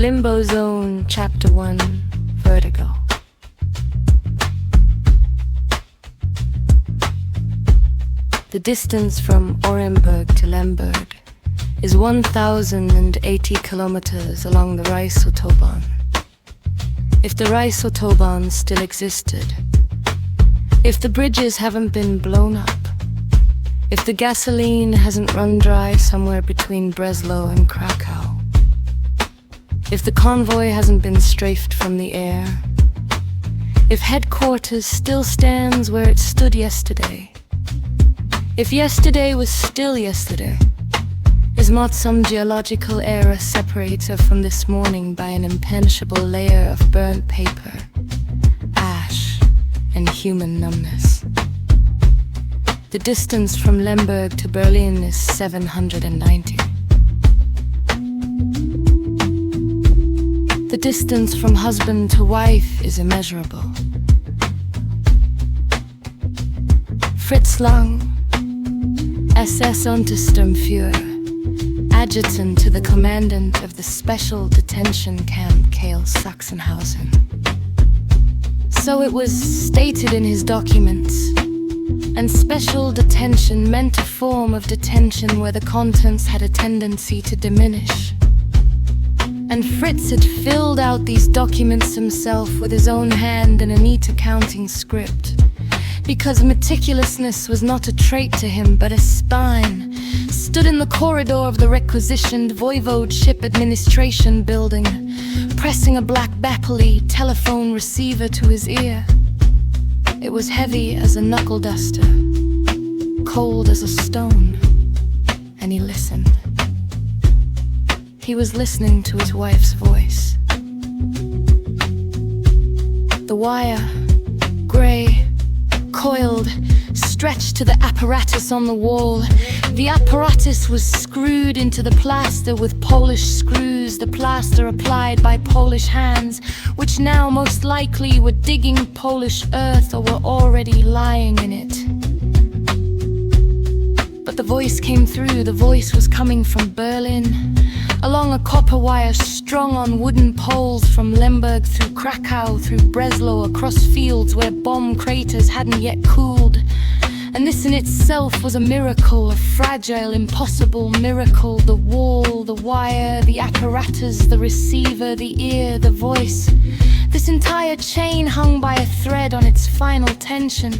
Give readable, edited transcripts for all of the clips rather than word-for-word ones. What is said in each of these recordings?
Limbo Zone, Chapter 1, Vertigo. The distance from Orenburg to Lemberg is 1,080 kilometers along the Reichsautobahn. If the Reichsautobahn still existed, if the bridges haven't been blown up, if the gasoline hasn't run dry somewhere between Breslau and Krakow, if the convoy hasn't been strafed from the air, if headquarters still stands where it stood yesterday, if yesterday was still yesterday, is not some geological era separator from this morning by an impenetrable layer of burnt paper, ash, and human numbness. The distance from Lemberg to Berlin is 790. The distance from husband to wife is immeasurable. Fritz Lang, SS Untersturmführer, adjutant to the commandant of the special detention camp Kehl Sachsenhausen. So it was stated in his documents, and special detention meant a form of detention where the contents had a tendency to diminish. And Fritz had filled out these documents himself with his own hand in a neat accounting script, because meticulousness was not a trait to him but a spine, stood in the corridor of the requisitioned Voivodeship administration building, pressing a black Bapoli telephone receiver to his ear. It was heavy as a knuckle duster, cold as a stone, and he listened. He was listening to his wife's voice. The wire, grey, coiled, stretched to the apparatus on the wall. The apparatus was screwed into the plaster with Polish screws, the plaster applied by Polish hands, which now most likely were digging Polish earth or were already lying in it. But the voice came through. The voice was coming from Berlin, along a copper wire strung on wooden poles from Lemberg through Krakow, through Breslau, across fields where bomb craters hadn't yet cooled. And this in itself was a miracle, a fragile, impossible miracle. The wall, the wire, the apparatus, the receiver, the ear, the voice. This entire chain hung by a thread on its final tension,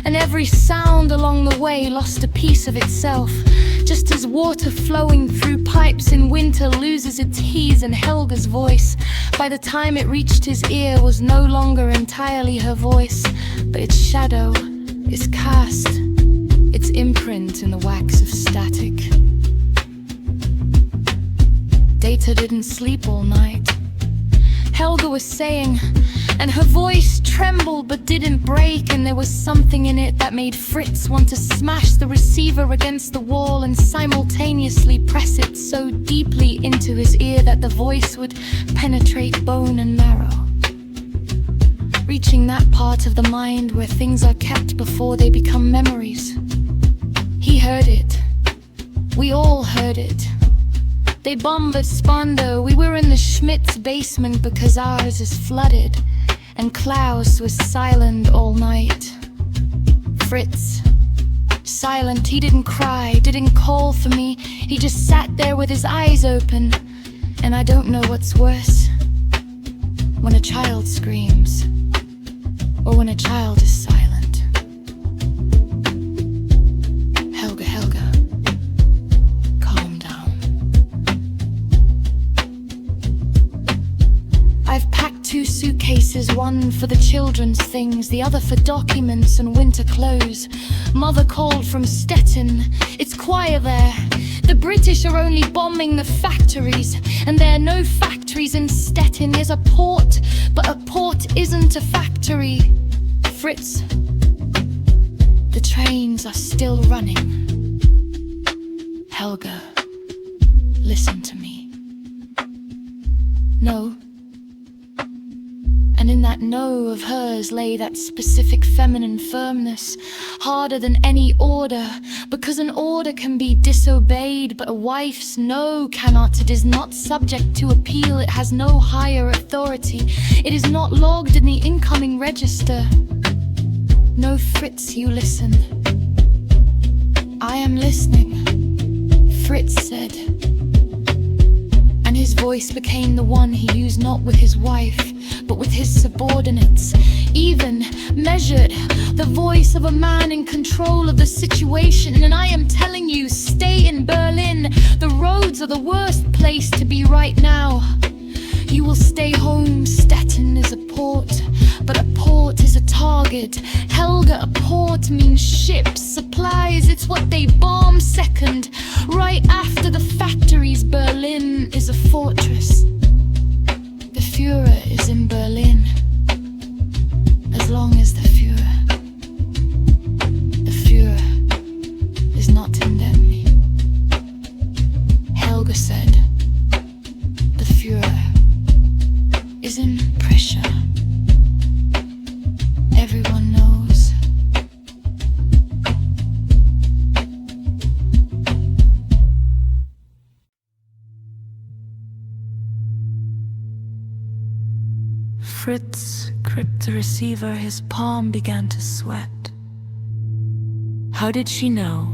and every sound along the way lost a piece of itself, just as water flowing through pipes in winter loses its he's and Helga's voice. By the time it reached his ear was no longer entirely her voice, but its shadow, its cast, its imprint in the wax of static. Data didn't sleep all night. Helga was saying, and her voice trembled but didn't break, and there was something in it that made Fritz want to smash the receiver against the wall and simultaneously press it so deeply into his ear that the voice would penetrate bone and marrow, reaching that part of the mind where things are kept before they become memories. He heard it. We all heard it. They bombed at Spandau. We were in the Schmidt's basement because ours is flooded, and Klaus was silent all night. Fritz, silent. He didn't cry, didn't call for me. He just sat there with his eyes open. And I don't know what's worse, when a child screams, or when a child is silent. Helga, calm down. I've packed 2 suitcases, one for the children's things, the other for documents and winter clothes. Mother called from Stettin. It's quiet there. The British are only bombing the factories, and there are no factories in Stettin. There's a port, but a port isn't a factory. Fritz, the trains are still running. Helga, listen to me. No. And in that no of hers lay that specific feminine firmness, harder than any order, because an order can be disobeyed, but a wife's no cannot. It is not subject to appeal, it has no higher authority, it is not logged in the incoming register. No, Fritz, you listen. I am listening, Fritz said. And his voice became the one he used not with his wife, but with his subordinates. Even, measured, the voice of a man in control of the situation. And I am telling you, stay in Berlin. The roads are the worst place to be right now. You will stay home. Stettin is a port, but a port is a target. Helga, a port means ships, supplies, it's what they bomb second. Right after the factories, Berlin is a fortress. The Führer is in Berlin. As long as the Führer is not in them. Helga said, the Führer is in pressure. Everyone knows. Fritz gripped the receiver, his palm began to sweat. How did she know?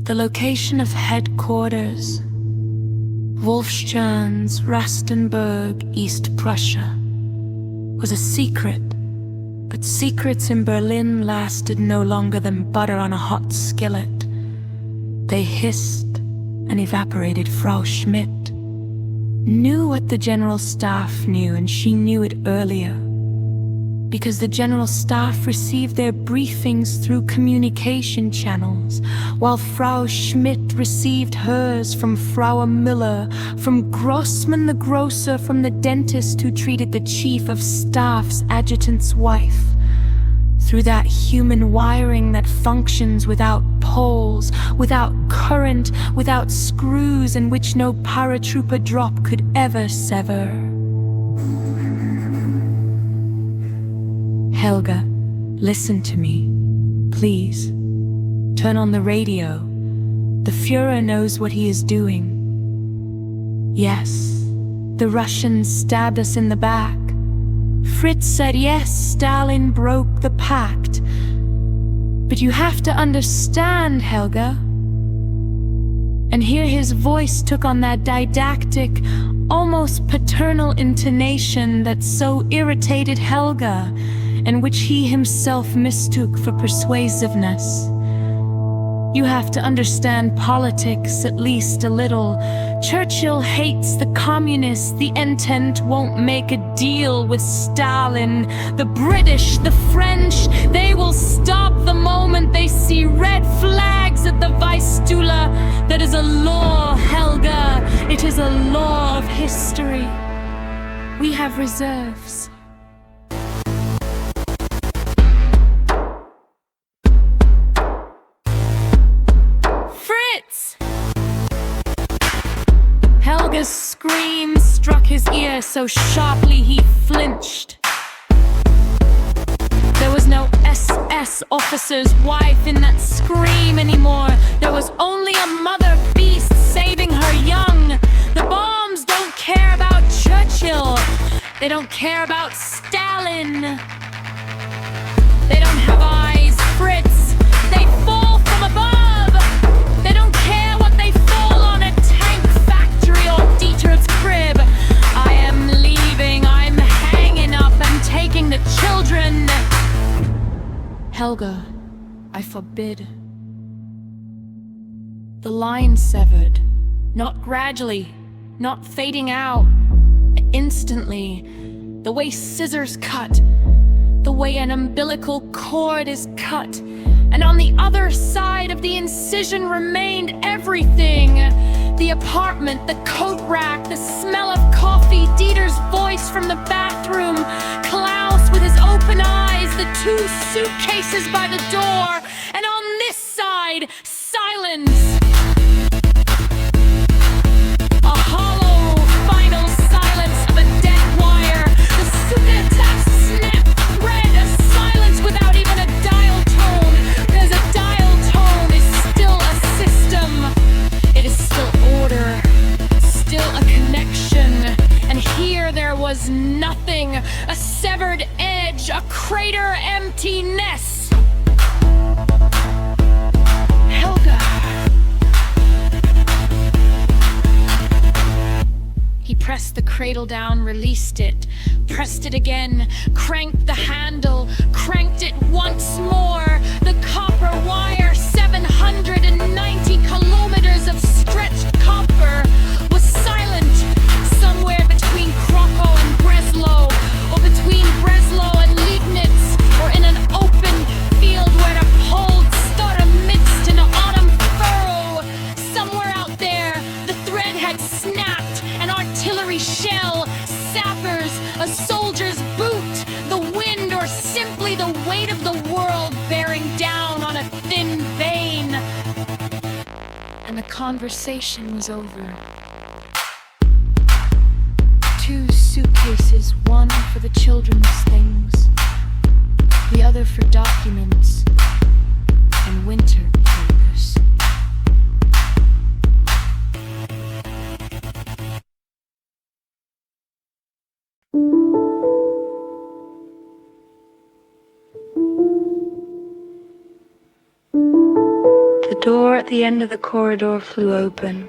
The location of headquarters, Wolfstern's, Rastenburg, East Prussia, was a secret, but secrets in Berlin lasted no longer than butter on a hot skillet. They hissed and evaporated. Frau Schmidt knew what the General Staff knew, and she knew it earlier, because the General Staff received their briefings through communication channels, while Frau Schmidt received hers from Frau Müller, from Grossman the grocer, from the dentist who treated the Chief of Staff's adjutant's wife. Through that human wiring that functions without poles, without current, without screws, and which no paratrooper drop could ever sever. Helga, listen to me, please. Turn on the radio. The Führer knows what he is doing. Yes, the Russians stabbed us in the back. Fritz said yes, Stalin broke the pact. But you have to understand, Helga. And here his voice took on that didactic, almost paternal intonation that so irritated Helga, and which he himself mistook for persuasiveness. You have to understand politics at least a little. Churchill hates the communists. The Entente won't make a deal with Stalin. The British, the French, they will stop the moment they see red flags at the Weissstula. That is a law, Helga. It is a law of history. We have reserves. Helga's scream struck his ear so sharply he flinched. There was no SS officer's wife in that scream anymore. There was only a mother beast saving her young. The bombs don't care about Churchill. They don't care about Stalin. They don't have eyes, Fritz. They fall from above. They don't care what they fall on, a tank factory or Dieter's crib. I am leaving. I'm hanging up. I'm taking the children. Helga, I forbid. The line severed. Not gradually, not fading out. Instantly. The way scissors cut. The way an umbilical cord is cut. And on the other side of the incision remained everything. The apartment, the coat rack, the smell of coffee, Dieter's voice from the bathroom, Klaus with his open eyes, the 2 suitcases by the door, and on this side, silence. A hollow, final silence of a dead wire. The Sudetas nothing, a severed edge, a crater emptiness. Helga. He pressed the cradle down, released it, pressed it again, cranked the handle, cranked it once more. The copper wire, 790 kilometers of stretched copper, was silent somewhere between Krakow and Breslau, or between Breslau and Liegnitz, or in an open field where the cold stood amidst an autumn furrow. Somewhere out there, the thread had snapped, an artillery shell, sappers, a soldier's boot, the wind, or simply the weight of the world bearing down on a thin vein. And the conversation was over. 2 suitcases, one for the children's things, the other for documents and winter clothes. The door at the end of the corridor flew open.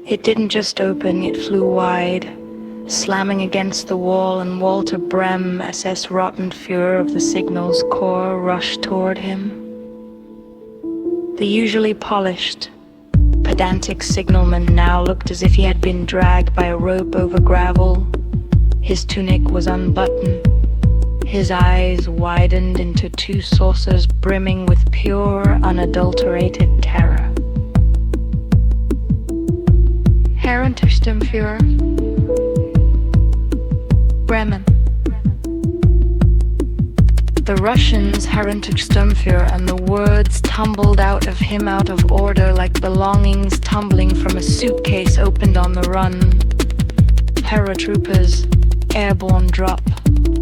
It didn't just open, it flew wide, slamming against the wall, and Walter Brem, SS Rottenführer of the Signals Corps, rushed toward him. The usually polished, pedantic signalman now looked as if he had been dragged by a rope over gravel. His tunic was unbuttoned. His eyes widened into 2 saucers brimming with pure, unadulterated terror. Herr Untersturmführer. Bremen. The Russians, Herr Untersturmführer, and the words tumbled out of him out of order like belongings tumbling from a suitcase opened on the run. Paratroopers, airborne drop,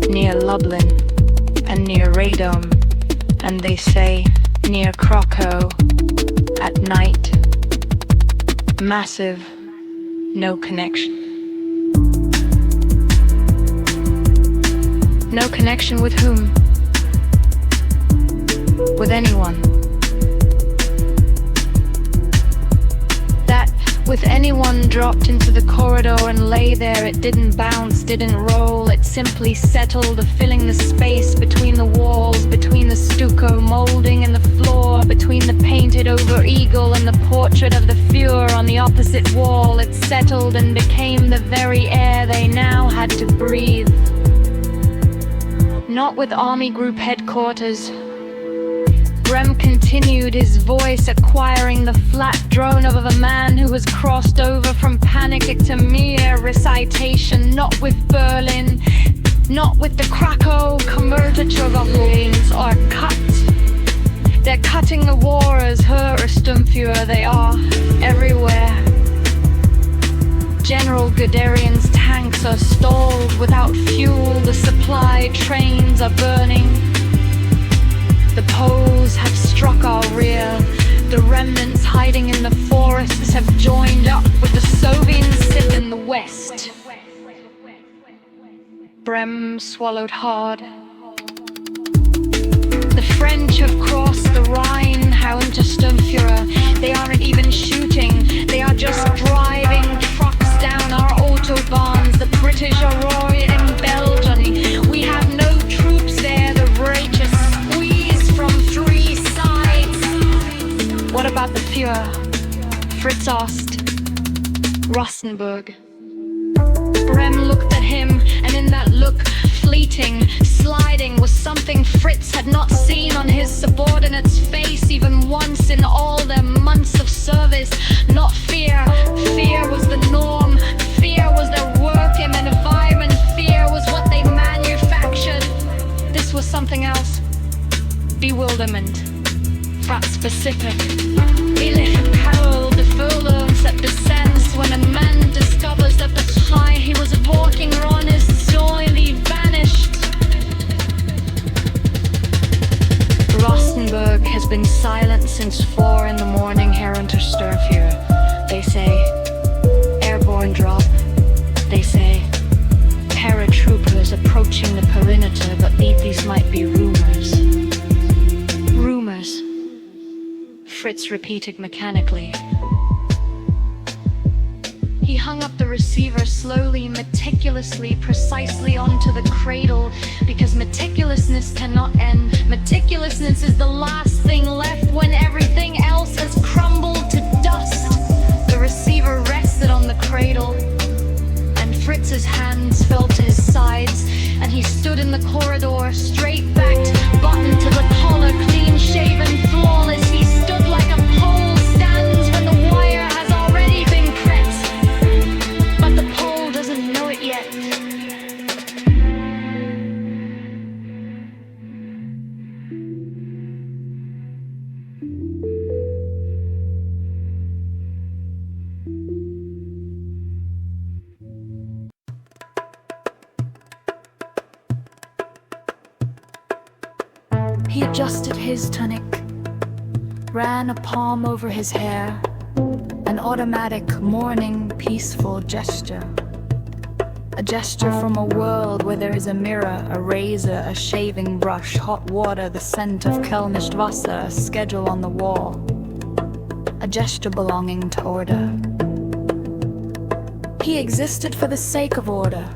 near Lublin, and near Radom, and they say near Krakow, at night. Massive, no connection. No connection with whom? With anyone. That with anyone dropped into the corridor and lay there, it didn't bounce, didn't roll, it simply settled, filling the space between the walls, between the stucco molding and the floor, between the painted over eagle and the portrait of the Führer on the opposite wall. It settled and became the very air they now had to breathe. Not with Army Group headquarters. Brem continued, his voice acquiring the flat drone of a man who has crossed over from panic to mere recitation. Not with Berlin, not with the Krakow Kommertatorvereins are cut. They're cutting the war as Herr Sturmführer, they are everywhere. General Guderian's tanks are stalled without fuel, the supply trains are burning. The Poles have struck our rear. The remnants hiding in the forests have joined up with the Soviets still in the west. Brem swallowed hard. The French have crossed the Rhine, Herr Untersturmführer. They aren't even shooting. They are just driving trucks down our autobahns. The British are roaring in Belgium. We have no troops there. The rage is squeezed from 3 sides. What about the Führer? Fritz Ost, Rosenberg. Brem looked at him, and in that look, fleeting, sliding, was something Fritz had not seen on his subordinate's face even once in all their months of service. Not fear. Fear was the norm. Fear was their work and environment. Fear was what they manufactured. This was something else. Bewilderment. Frat specific. Ehrliche Peril, the furlongs that descends when a man discovers that the high he was walking on is joyly vanished. Rosenberg has been silent since 4 in the morning, Herr Untersturmführer. They say, airborne drop. They say, This might be rumors. Rumors, Fritz repeated mechanically. He hung up the receiver slowly, meticulously, precisely onto the cradle, because meticulousness cannot end. Meticulousness is the last thing left when everything else has crumbled to dust. The receiver rested on the cradle, and Fritz's hands fell to his sides, and he stood in the corridor, straight-backed, buttoned to the collar, clean-shaven, flawless. He stood like a pole stands when the wire has already been cut. But the pole doesn't know it yet. He adjusted his tunic, ran a palm over his hair, an automatic, mourning, peaceful gesture. A gesture from a world where there is a mirror, a razor, a shaving brush, hot water, the scent of Kölnische Wasser, a schedule on the wall. A gesture belonging to order. He existed for the sake of order.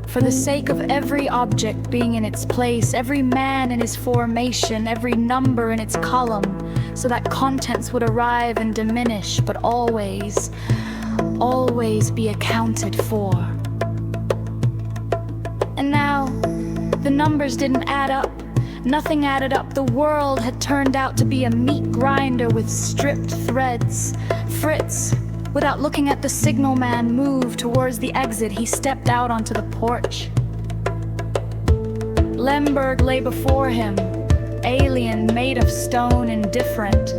For the sake of every object being in its place, every man in his formation, every number in its column, so that contents would arrive and diminish, but always, always be accounted for. And now, the numbers didn't add up. Nothing added up. The world had turned out to be a meat grinder with stripped threads. Fritz, without looking at the signal man, moved towards the exit. He stepped out onto the porch. Lemberg lay before him, alien, made of stone, indifferent.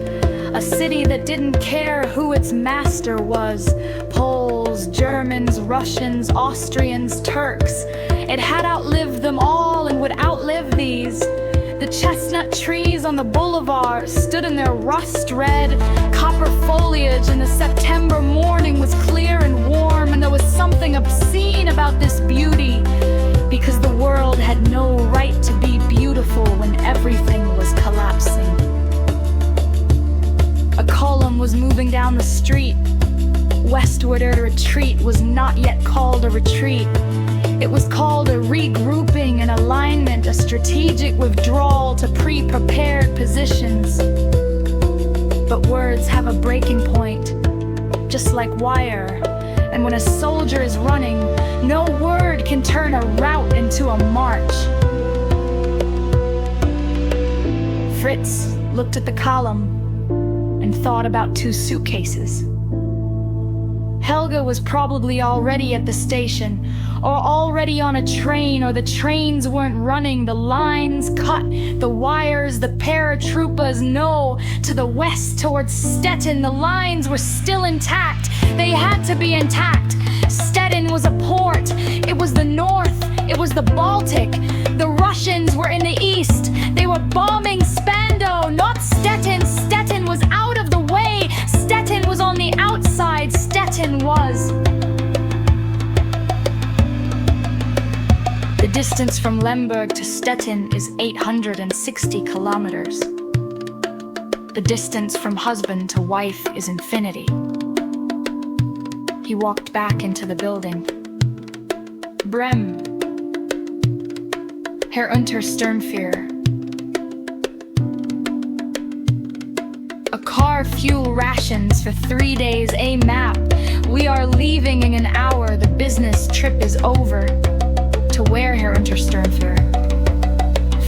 A city that didn't care who its master was. Poles, Germans, Russians, Austrians, Turks. It had outlived them all and would outlive these. The chestnut trees on the boulevard stood in their rust-red, copper foliage, and the September morning was clear and warm, and there was something obscene about this beauty, because the world had no right to be beautiful when everything was collapsing. A column was moving down the street. Westward, a retreat was not yet called a retreat. It was called a regrouping, an alignment, a strategic withdrawal to pre-prepared positions. But words have a breaking point, just like wire. And when a soldier is running, no word can turn a rout into a march. Fritz looked at the column and thought about 2 suitcases. Helga was probably already at the station, or already on a train, or the trains weren't running, the lines cut, the wires, the paratroopers. No, to the west towards Stettin, the lines were still intact. They had to be intact. Stettin was a port. It was the north. It was the Baltic. The Russians were in the east. They were bombing Spandau, not Stettin. Stettin was out of the way. Stettin was on the outside. Stettin was. The distance from Lemberg to Stettin is 860 kilometers. The distance from husband to wife is infinity. He walked back into the building. Brem. Herr Untersturmführer. A car, fuel, rations for 3 days, a map. We are leaving in an hour. The business trip is over. To where, Herr Untersturmführer?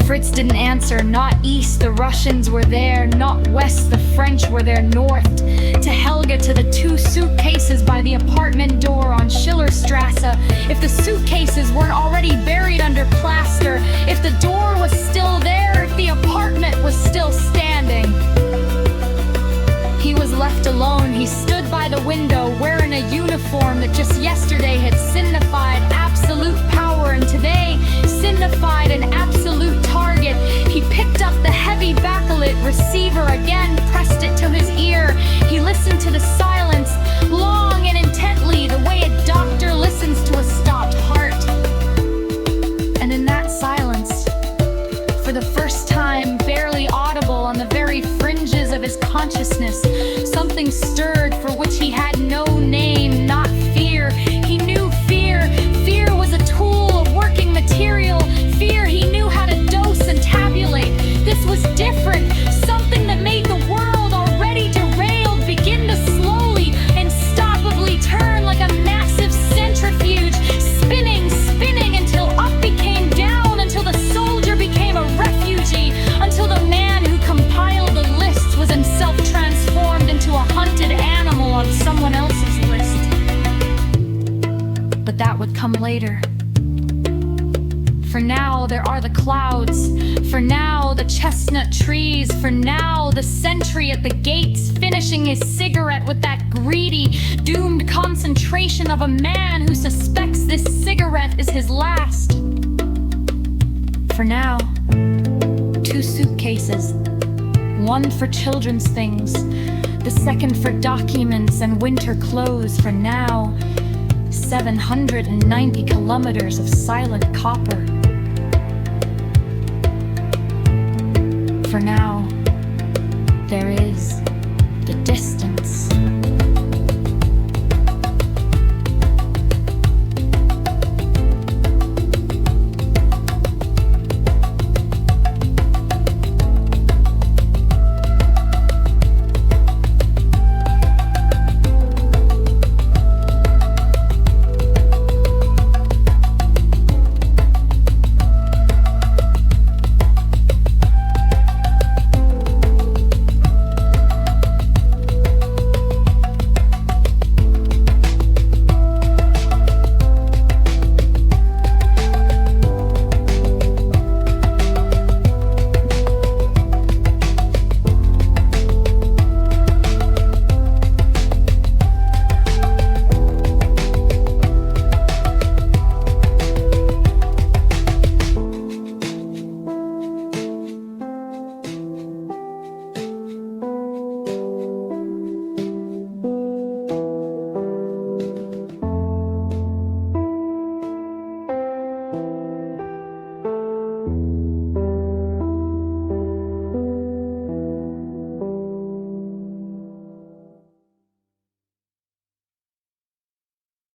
Fritz didn't answer. Not east, the Russians were there. Not west, the French were there. North, to Helga, to the 2 suitcases by the apartment door on Schillerstrasse. If the suitcases weren't already buried under plaster, if the door was still there, if the apartment was still standing. He was left alone. He stood by the window wearing a uniform that just yesterday had signified absolute power and today signified an absolute target. He picked up the heavy backlit receiver again, pressed it to his ear. He listened to the silence long and intently, the way a doctor listens to a stopped heart. And in that silence, consciousness. Something stirred for which he had no name, not fear. He knew fear. Fear was a tool, a working material. Fear he knew how to dose and tabulate. This was different. Something that made the world already derailed begin to slowly and stoppably turn like a massive centrifuge, spinning, spinning until up became down, until the soldier became a refugee, until the man who compiled the lists was himself transformed into a hunted animal on someone else's list. But that would come later. For now, there are the clouds. For now, the chestnut trees. For now, the sentry at the gates, finishing his cigarette with that greedy, doomed concentration of a man who suspects this cigarette is his last. For now, 2 suitcases. One for children's things, the second for documents and winter clothes. For now, 790 kilometers of silent copper. For now, there is